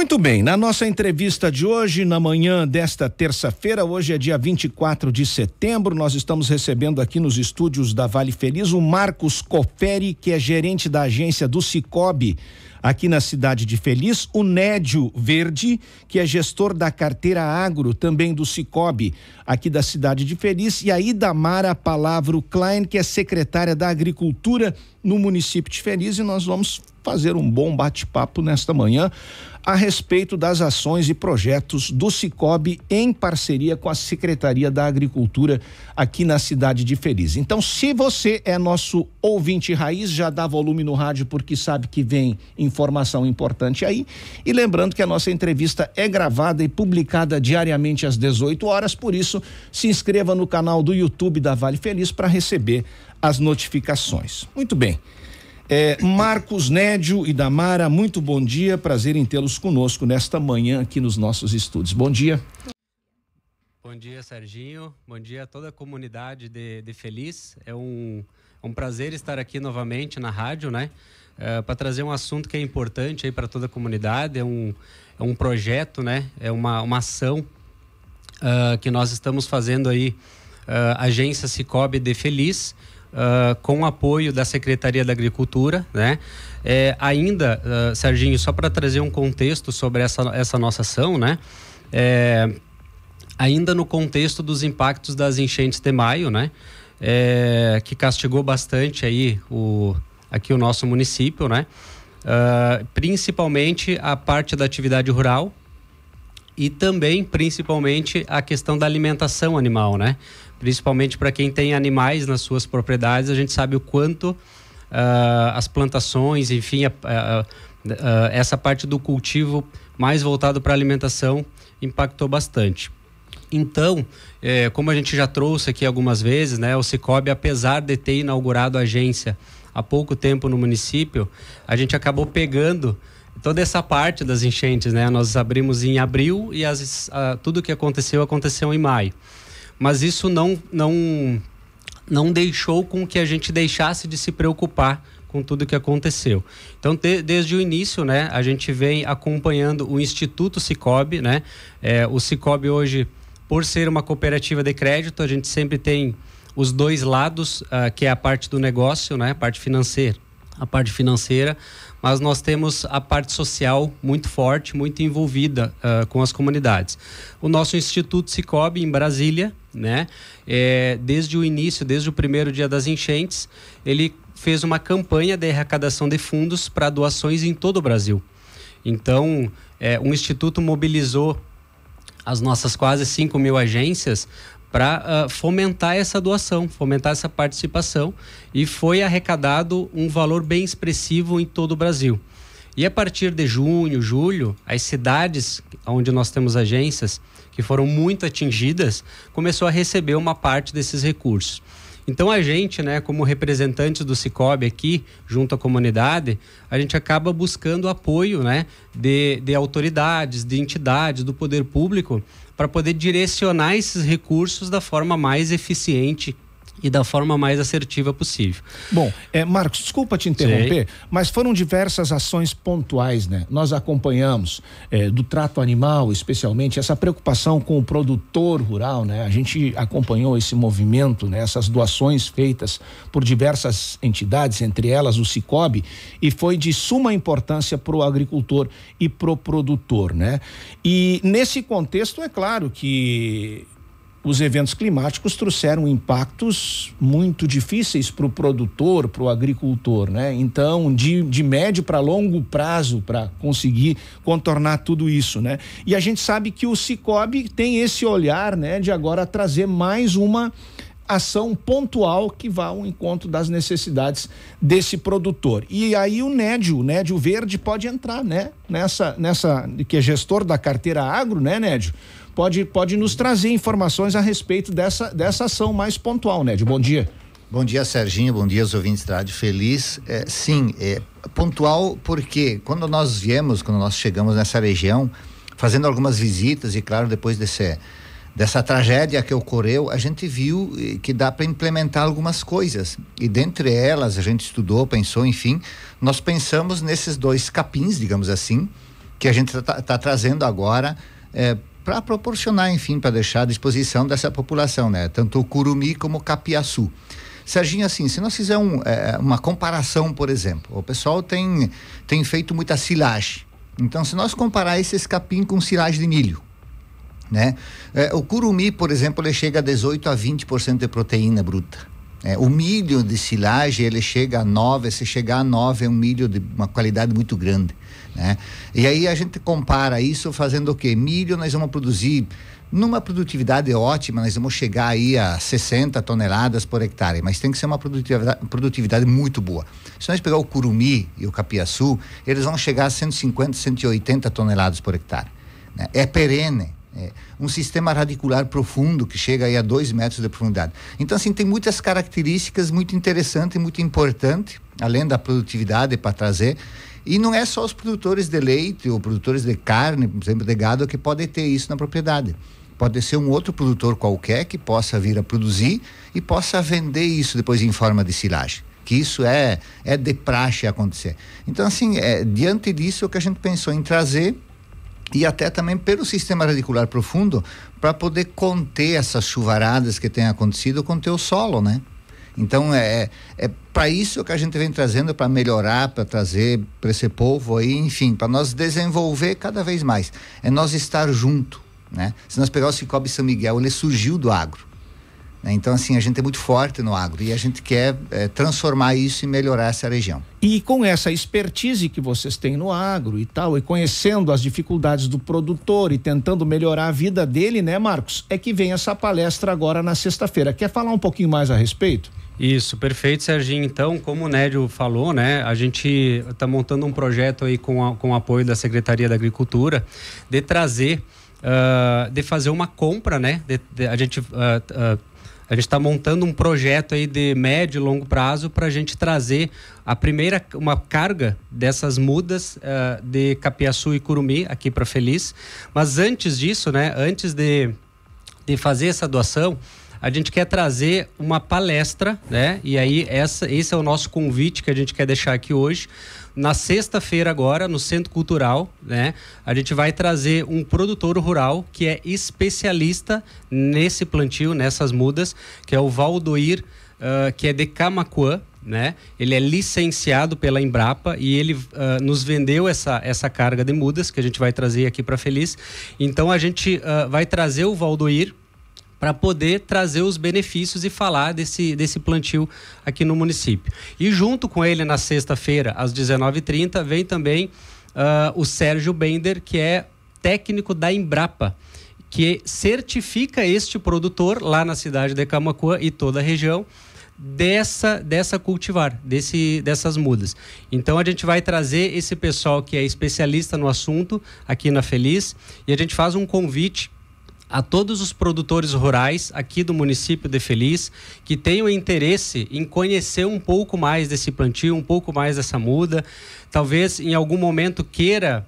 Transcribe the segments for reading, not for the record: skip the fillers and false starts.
Muito bem, na nossa entrevista de hoje, na manhã desta terça-feira, hoje é dia 24 de setembro, nós estamos recebendo aqui nos estúdios da Vale Feliz o Marcos Coferi, que é gerente da agência do Sicoob aqui na cidade de Feliz, o Nédio Verde, que é gestor da carteira agro, também do Sicoob aqui da cidade de Feliz, e a Idamara Palavro Klein, que é secretária da Agricultura no município de Feliz, e nós vamos fazer um bom bate-papo nesta manhã a respeito das ações e projetos do Sicoob em parceria com a Secretaria da Agricultura aqui na cidade de Feliz. Então, se você é nosso ouvinte raiz, já dá volume no rádio porque sabe que vem informação importante aí. E lembrando que a nossa entrevista é gravada e publicada diariamente às 18 horas, por isso se inscreva no canal do YouTube da Vale Feliz para receber as notificações. Muito bem. Marcos, Nédio e Idamara, muito bom dia, prazer em tê-los conosco nesta manhã aqui nos nossos estúdios. Bom dia. Bom dia, Serginho, bom dia a toda a comunidade de Feliz. É um prazer estar aqui novamente na rádio, né? Para trazer um assunto que é importante aí para toda a comunidade, é um projeto, né? É uma ação que nós estamos fazendo aí, agência Sicoob de Feliz, com o apoio da Secretaria da Agricultura, né? Ainda, Serginho, só para trazer um contexto sobre essa nossa ação, né? Ainda no contexto dos impactos das enchentes de maio, né? Que castigou bastante aí aqui o nosso município, né? Principalmente a parte da atividade rural e também, principalmente, a questão da alimentação animal, né? Principalmente para quem tem animais nas suas propriedades, a gente sabe o quanto as plantações, enfim, essa parte do cultivo mais voltado para a alimentação impactou bastante. Então, como a gente já trouxe aqui algumas vezes, né, o Sicoob, apesar de ter inaugurado a agência há pouco tempo no município, a gente acabou pegando toda essa parte das enchentes, né? Nós abrimos em abril e tudo que aconteceu em maio. Mas isso não deixou com que a gente deixasse de se preocupar com tudo que aconteceu. Então, desde o início, né, a gente vem acompanhando o Instituto Sicoob, né? O Sicoob hoje, por ser uma cooperativa de crédito, a gente sempre tem os dois lados, que é a parte do negócio, né, a parte financeira, mas nós temos a parte social muito forte, muito envolvida com as comunidades. O nosso Instituto Sicoob em Brasília, né, desde o início, desde o primeiro dia das enchentes, ele fez uma campanha de arrecadação de fundos para doações em todo o Brasil. Então, o Instituto mobilizou as nossas quase 5.000 agências para fomentar essa doação, fomentar essa participação, e foi arrecadado um valor bem expressivo em todo o Brasil. E a partir de junho, julho, as cidades onde nós temos agências, que foram muito atingidas, começou a receber uma parte desses recursos. Então a gente, né, como representantes do Sicoob aqui, junto à comunidade, a gente acaba buscando apoio, né, de autoridades, de entidades, do poder público, para poder direcionar esses recursos da forma mais eficiente e da forma mais assertiva possível. Bom, Marcos, desculpa te interromper, mas foram diversas ações pontuais, né? Nós acompanhamos do trato animal, especialmente, essa preocupação com o produtor rural, né? A gente acompanhou esse movimento, né? Essas doações feitas por diversas entidades, entre elas o Sicoob, e foi de suma importância para o agricultor e para o produtor, né? E nesse contexto, é claro que os eventos climáticos trouxeram impactos muito difíceis para o produtor, para o agricultor, né? Então, de médio para longo prazo, para conseguir contornar tudo isso, né? E a gente sabe que o Sicoob tem esse olhar, né, de agora trazer mais uma ação pontual que vá ao encontro das necessidades desse produtor. E aí o Nédio Verde pode entrar, né? Nessa que é gestor da carteira agro, né, Nédio? Pode nos trazer informações a respeito dessa ação mais pontual, Nédio. Bom dia. Bom dia, Serginho. Bom dia aos ouvintes da Rádio Feliz. Sim, pontual porque quando nós chegamos nessa região, fazendo algumas visitas e, claro, depois dessa tragédia que ocorreu, a gente viu que dá para implementar algumas coisas. E dentre elas, a gente estudou, pensou, enfim, nós pensamos nesses dois capins, digamos assim, que a gente tá trazendo agora para proporcionar, enfim, para deixar à disposição dessa população, né? Tanto o curumim como o capiaçu. Serginho, assim, se nós fizermos uma comparação, por exemplo, o pessoal tem feito muita silagem. Então, se nós comparar esses capim com silagem de milho, né? O curumim, por exemplo, ele chega a 18 a 20% de proteína bruta. O milho de silagem, ele chega a 9, se chegar a 9 é um milho de uma qualidade muito grande, né? E aí a gente compara isso fazendo o quê? Milho nós vamos produzir numa produtividade ótima, nós vamos chegar aí a 60 toneladas por hectare, mas tem que ser uma produtividade muito boa. Se nós pegar o curumim e o capiaçu, eles vão chegar a 150, 180 toneladas por hectare, né? É perene. Um sistema radicular profundo que chega aí a 2 metros de profundidade. Então, assim, tem muitas características muito interessantes e muito importantes, além da produtividade para trazer. E não é só os produtores de leite ou produtores de carne, por exemplo, de gado, que podem ter isso na propriedade. Pode ser um outro produtor qualquer que possa vir a produzir e possa vender isso depois em forma de silagem. Que isso é de praxe acontecer. Então, assim, diante disso, o que a gente pensou em trazer, e até também pelo sistema radicular profundo, para poder conter essas chuvaradas que têm acontecido, conter o solo, né? Então é para isso que a gente vem trazendo, para melhorar, para trazer para esse povo aí, enfim, para nós desenvolver cada vez mais. É nós estar junto, né? Se nós pegar o Cicobi São Miguel, ele surgiu do agro, né? Então, assim, a gente é muito forte no agro e a gente quer transformar isso e melhorar essa região. E com essa expertise que vocês têm no agro e tal, e conhecendo as dificuldades do produtor e tentando melhorar a vida dele, né, Marcos? É que vem essa palestra agora na sexta-feira. Quer falar um pouquinho mais a respeito? Isso, perfeito, Serginho. Então, como o Nédio falou, né, a gente está montando um projeto aí com o apoio da Secretaria da Agricultura de trazer, de fazer uma compra, né? A gente está montando um projeto aí de médio e longo prazo para a gente trazer uma carga dessas mudas de capiaçu e curumim aqui para Feliz. Mas antes disso, né, antes de fazer essa doação, a gente quer trazer uma palestra, né? E aí esse é o nosso convite que a gente quer deixar aqui hoje. Na sexta-feira agora, no Centro Cultural, né? A gente vai trazer um produtor rural que é especialista nesse plantio, nessas mudas, que é o Valdoir, que é de Camaquã, né? Ele é licenciado pela Embrapa e ele nos vendeu essa carga de mudas que a gente vai trazer aqui para Feliz. Então a gente vai trazer o Valdoir para poder trazer os benefícios e falar desse plantio aqui no município. E junto com ele, na sexta-feira, às 19h30, vem também o Sérgio Bender, que é técnico da Embrapa, que certifica este produtor lá na cidade de Camaquã e toda a região dessa cultivar, dessas mudas. Então a gente vai trazer esse pessoal que é especialista no assunto aqui na Feliz e a gente faz um convite a todos os produtores rurais aqui do município de Feliz que tenham interesse em conhecer um pouco mais desse plantio, um pouco mais dessa muda, talvez em algum momento queira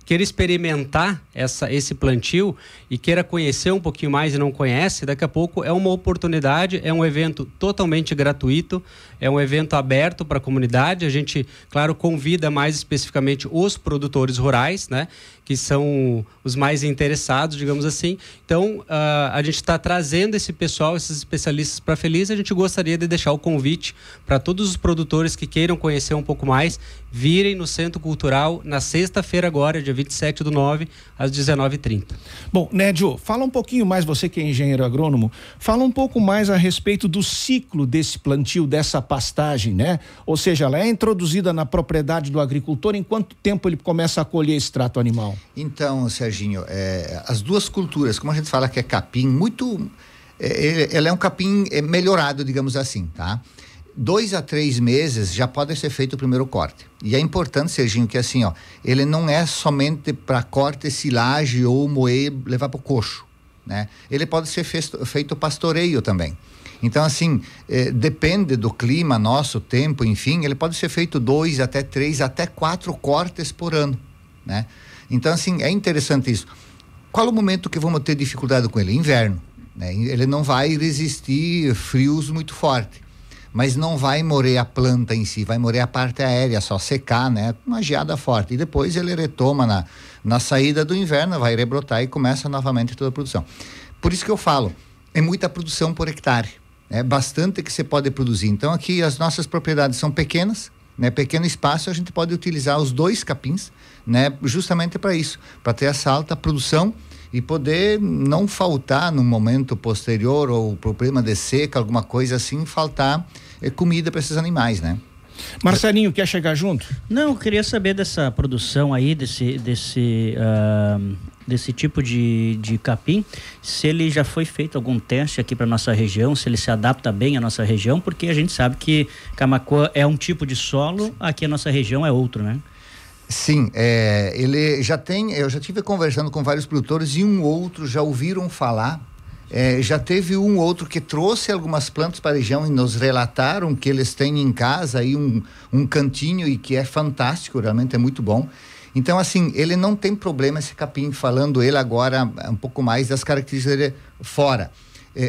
experimentar esse plantio e queira conhecer um pouquinho mais e não conhece, daqui a pouco é uma oportunidade, é um evento totalmente gratuito, é um evento aberto para a comunidade. A gente, claro, convida mais especificamente os produtores rurais, né, que são os mais interessados, digamos assim. Então, a gente está trazendo esse pessoal, esses especialistas para Feliz. A gente gostaria de deixar o convite para todos os produtores que queiram conhecer um pouco mais, virem no Centro Cultural na sexta-feira agora, dia 27/9, às 19h30. Bom, Nédio, fala um pouquinho mais, você que é engenheiro agrônomo, fala um pouco mais a respeito do ciclo desse plantio, dessa pastagem, né? Ou seja, ela é introduzida na propriedade do agricultor, em quanto tempo ele começa a colher extrato animal? Então, Serginho, as duas culturas, como a gente fala que é capim, ela é um capim melhorado, digamos assim, tá? 2 a 3 meses já pode ser feito o primeiro corte. E é importante, Serginho, que assim, ele não é somente para corte, silagem ou moer, levar para o coxo, né? Ele pode ser feito pastoreio também. Então, assim, depende do clima, nosso tempo, enfim, ele pode ser feito 2 até 3, até 4 cortes por ano, né? Então, assim, é interessante isso. Qual o momento que vamos ter dificuldade com ele? Inverno, né? Ele não vai resistir frios muito fortes. mas não vai morrer a planta em si, vai morrer a parte aérea, só secar, né? Uma geada forte. E depois ele retoma na saída do inverno, vai rebrotar e começa novamente toda a produção. Por isso que eu falo, é muita produção por hectare. É bastante que você pode produzir. Então aqui as nossas propriedades são pequenas, né? Pequeno espaço, a gente pode utilizar os 2 capins, né? Justamente para isso, para ter essa alta produção e poder não faltar no momento posterior ou problema de seca, alguma coisa assim, faltar comida para esses animais, né? Marcelinho, quer chegar junto? Não, eu queria saber dessa produção aí, desse tipo de capim, se ele já foi feito algum teste aqui para nossa região, se ele se adapta bem à nossa região, porque a gente sabe que Camaquã é um tipo de solo, aqui a nossa região é outro, né? Sim, ele já tem, eu já tive conversando com vários produtores e um outro já ouviram falar, já teve um outro que trouxe algumas plantas para a região e nos relataram que eles têm em casa aí um cantinho e que é fantástico, realmente é muito bom. Então, assim, ele não tem problema esse capim, falando ele agora um pouco mais das características dele fora.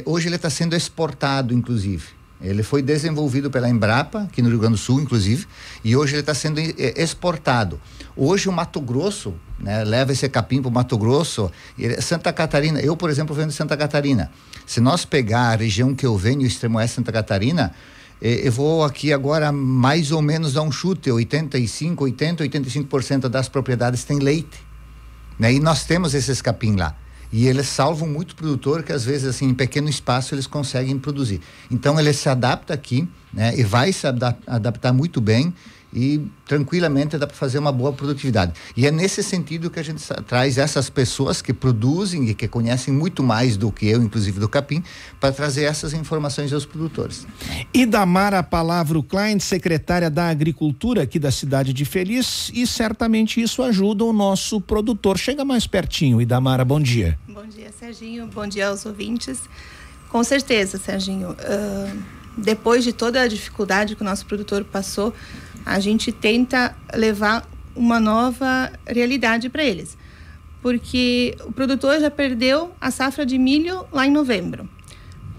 Hoje ele está sendo exportado, inclusive. Ele foi desenvolvido pela Embrapa, aqui no Rio Grande do Sul, inclusive, e hoje ele está sendo exportado. Hoje o Mato Grosso, né, leva esse capim para o Mato Grosso, Santa Catarina, eu, por exemplo, venho de Santa Catarina. Se nós pegar a região que eu venho, o extremo oeste de Santa Catarina, eu vou aqui agora mais ou menos dar um chute, 85% das propriedades têm leite, né? E nós temos esses capim lá. E eles salvam muito produtor que às vezes assim em pequeno espaço eles conseguem produzir. Então ele se adapta aqui, né? E vai se adaptar muito bem e tranquilamente dá para fazer uma boa produtividade. E é nesse sentido que a gente traz essas pessoas que produzem e que conhecem muito mais do que eu, inclusive do capim, para trazer essas informações aos produtores. Idamara Palavro Klein, secretária da Agricultura aqui da cidade de Feliz, e certamente isso ajuda o nosso produtor. Chega mais pertinho, Idamara, bom dia. Bom dia, Serginho, bom dia aos ouvintes. Com certeza, Serginho, depois de toda a dificuldade que o nosso produtor passou, a gente tenta levar uma nova realidade para eles. Porque o produtor já perdeu a safra de milho lá em novembro.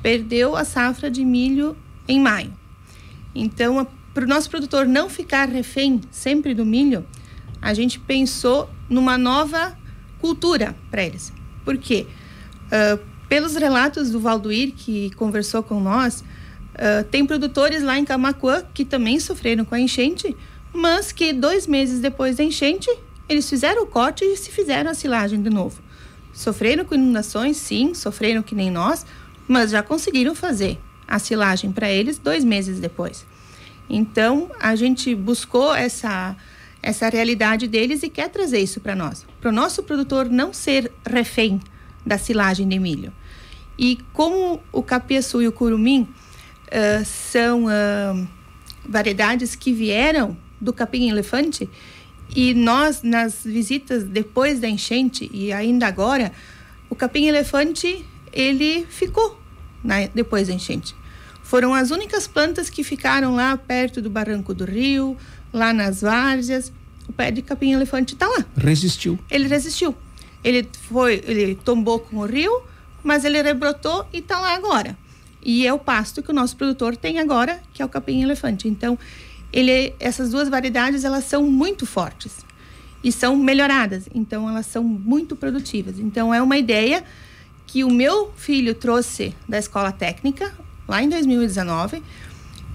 Perdeu a safra de milho em maio. Então, para o nosso produtor não ficar refém sempre do milho, a gente pensou numa nova cultura para eles. Por quê? Pelos relatos do Valduir, que conversou com nós, tem produtores lá em Camaquã que também sofreram com a enchente, mas que 2 meses depois da enchente, eles fizeram o corte e se fizeram a silagem de novo. Sofreram com inundações, sim, sofreram que nem nós, mas já conseguiram fazer a silagem para eles 2 meses depois. Então, a gente buscou essa realidade deles e quer trazer isso para nós. Para o nosso produtor não ser refém da silagem de milho. E como o capiaçu e o curumim são variedades que vieram do capim-elefante, e nós, nas visitas depois da enchente e ainda agora, o capim-elefante, ele ficou depois da enchente. Foram as únicas plantas que ficaram lá perto do Barranco do Rio, lá nas várzeas. O pé de capim-elefante está lá. Resistiu. Ele resistiu. Ele tombou com o rio, mas ele rebrotou e está lá agora. E é o pasto que o nosso produtor tem agora, que é o capim-elefante. Então, essas 2 variedades, elas são muito fortes e são melhoradas. Então, elas são muito produtivas. Então, é uma ideia que o meu filho trouxe da escola técnica, lá em 2019,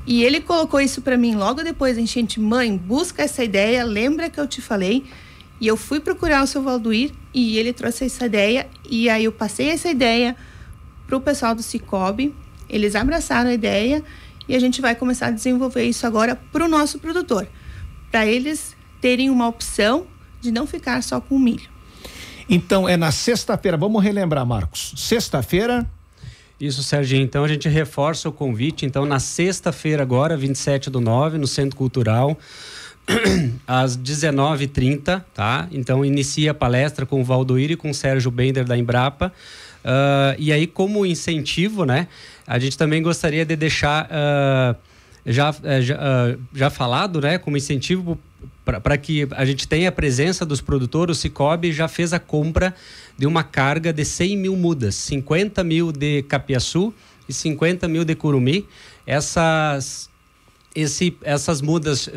e ele colocou isso para mim logo depois da enchente. Mãe, busca essa ideia, lembra que eu te falei? E eu fui procurar o seu Valduir e ele trouxe essa ideia, e aí eu passei essa ideia para o pessoal do Cicobi. Eles abraçaram a ideia e a gente vai começar a desenvolver isso agora para o nosso produtor, para eles terem uma opção de não ficar só com milho. Então é na sexta-feira, vamos relembrar, Marcos, sexta-feira. Isso, Serginho, então a gente reforça o convite, então na sexta-feira agora, 27/9, no Centro Cultural, às 19h30, tá? Então inicia a palestra com o Valduir e com o Sérgio Bender da Embrapa. E aí, como incentivo, né, a gente também gostaria de deixar já falado, né, como incentivo para que a gente tenha a presença dos produtores. O Cicobi já fez a compra de uma carga de 100 mil mudas, 50 mil de capiaçu e 50 mil de curumim. essas mudas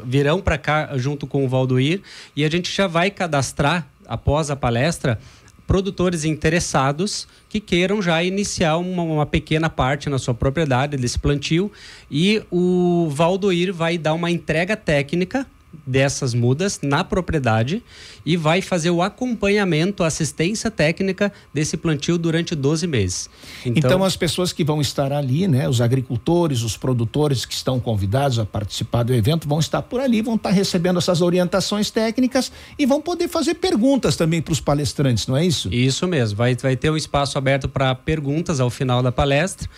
virão para cá junto com o Valdoir, e a gente já vai cadastrar, após a palestra, produtores interessados que queiram já iniciar uma pequena parte na sua propriedade desse plantio, e o Valdoir vai dar uma entrega técnica dessas mudas na propriedade e vai fazer o acompanhamento, a assistência técnica desse plantio durante 12 meses. Então as pessoas que vão estar ali, né, os agricultores, os produtores que estão convidados a participar do evento vão estar por ali, vão estar recebendo essas orientações técnicas e vão poder fazer perguntas também para os palestrantes, não é isso? Isso mesmo, vai ter um espaço aberto para perguntas ao final da palestra.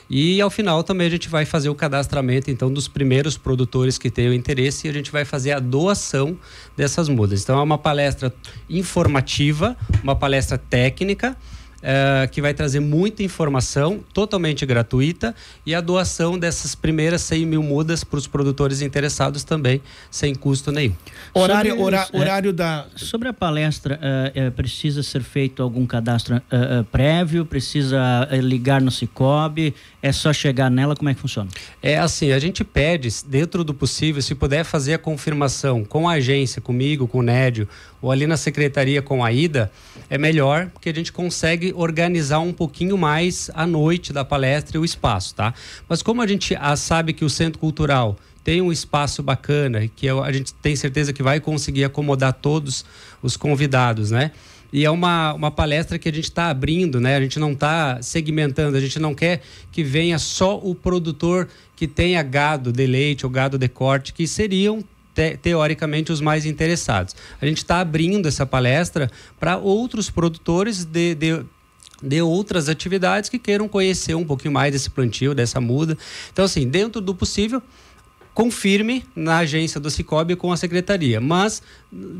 E ao final também a gente vai fazer o cadastramento então dos primeiros produtores que tenham interesse, e a gente vai fazer a doação dessas mudas. Então é uma palestra informativa, uma palestra técnica, que vai trazer muita informação, totalmente gratuita, e a doação dessas primeiras 100 mil mudas para os produtores interessados também, sem custo nenhum. Sobre a palestra, precisa ser feito algum cadastro prévio? Precisa ligar no Sicob? É só chegar nela? Como é que funciona? É assim, a gente pede, dentro do possível, se puder fazer a confirmação com a agência, comigo, com o Nédio, ou ali na secretaria com a Ida, é melhor, porque a gente consegue organizar um pouquinho mais a noite da palestra e o espaço, tá? Mas como a gente sabe que o Centro Cultural tem um espaço bacana, que a gente tem certeza que vai conseguir acomodar todos os convidados, né? E é uma palestra que a gente está abrindo, né? A gente não está segmentando, a gente não quer que venha só o produtor que tenha gado de leite ou gado de corte, que seriam teoricamente os mais interessados. A gente está abrindo essa palestra para outros produtores de outras atividades que queiram conhecer um pouquinho mais desse plantio, dessa muda. Então, assim, dentro do possível, confirme na agência do Sicob com a secretaria, mas,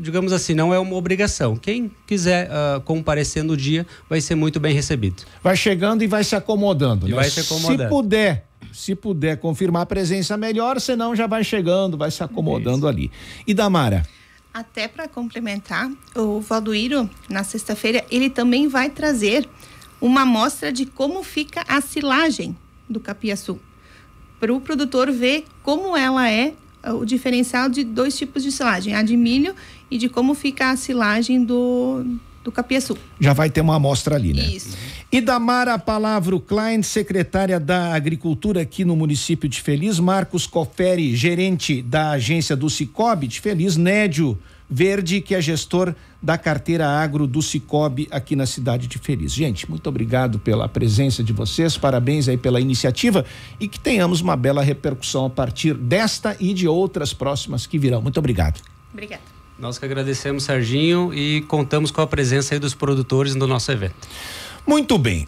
digamos assim, não é uma obrigação. Quem quiser comparecer no dia vai ser muito bem recebido. Vai chegando e vai se acomodando, né? Vai se acomodando. Se puder confirmar a presença melhor, senão já vai chegando, vai se acomodando ali. E Damara? Até para complementar, o Valdoiro, na sexta-feira, ele também vai trazer uma amostra de como fica a silagem do capiaçu, para o produtor ver como ela é, o diferencial de 2 tipos de silagem, a de milho e de como fica a silagem do capiaçu. Já vai ter uma amostra ali, né? Isso. E Damara Palavro Klein, secretária da Agricultura aqui no município de Feliz, Marcos Coferi, gerente da agência do Sicob de Feliz, Nédio Verde, que é gestor da carteira agro do Sicob aqui na cidade de Feliz. Gente, muito obrigado pela presença de vocês, parabéns aí pela iniciativa, e que tenhamos uma bela repercussão a partir desta e de outras próximas que virão. Muito obrigado. Obrigada. Nós que agradecemos, Serginho, e contamos com a presença aí dos produtores no nosso evento. Muito bem.